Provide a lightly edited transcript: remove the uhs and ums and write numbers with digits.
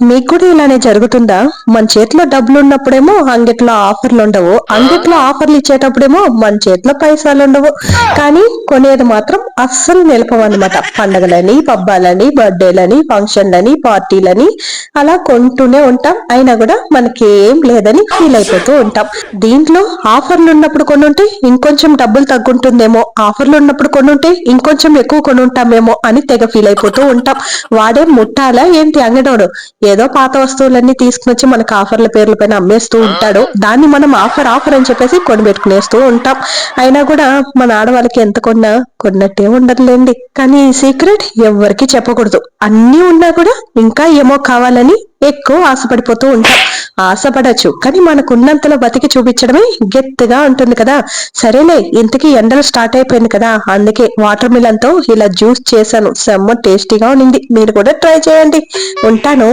మీకు కూడా ఇలానే జరుగుతుందా? మన చేతిలో డబ్బులున్నప్పుడేమో అంగిట్లో ఆఫర్‌లుండవు. అంగిట్లో ఆఫర్‌లు ఇచ్చేటప్పుడేమో మన చేతిలో పైసలుండవు. కానీ కొనేది మాత్రం అస్సలు నిలపవన్నమాట. పండగలని, పబ్బాలని, బర్త్‌డేలని, ఫంక్షన్‌లని, పార్టీలని అలా కొంటూనే ఉంటాం. అయినా గూడా మనకేం లేదని ఫీల్ అయిపోతూ ఉంటాం. దీంట్లో ఆఫర్‌లున్నప్పుడు కొనుంటే ఇంకొంచెం డబ్బులు తగ్గుంటుందేమో, ఆఫర్‌లున్నప్పుడు కొనుంటే ఇంకొంచెం ఎక్కువ కొనుంటామేమో అని తెగ ఫీల్ అయిపోతూ ఉంటాం. వాడేం ముట్టాలా ఏంటి అంగడోడు? ఏదో పాత వస్తువులన్నీ తీసుకొచ్చి మనకు ఆఫర్ల పేర్ల పైన అమ్మేస్తూ ఉంటాడు. దాన్ని మనం ఆఫర్ ఆఫర్ అని చెప్పేసి కొనిపెట్టుకునేస్తూ ఉంటాం. అయినా కూడా మన ఆడవాళ్ళకి ఎంత కొన్నా కొన్నట్టే ఉండదులేండి. కానీ ఈ సీక్రెట్ ఎవ్వరికీ చెప్పకూడదు. అన్నీ ఉన్నా కూడా ఇంకా ఏమో కావాలని ఎక్కువ ఆశపడిపోతూ ఉంటాం. ఆశపడచ్చు కానీ మనకున్నంతలో బతికి చూపించడమే గెత్తుగా ఉంటుంది కదా. సరేలే, ఇంతకీ ఎండలు స్టార్ట్ అయిపోయింది కదా, అందుకే వాటర్ మిలన్ తో ఇలా జ్యూస్ చేశాను. సెమ్మ టేస్టీగా ఉన్నింది. మీరు కూడా ట్రై చేయండి. ఉంటాను.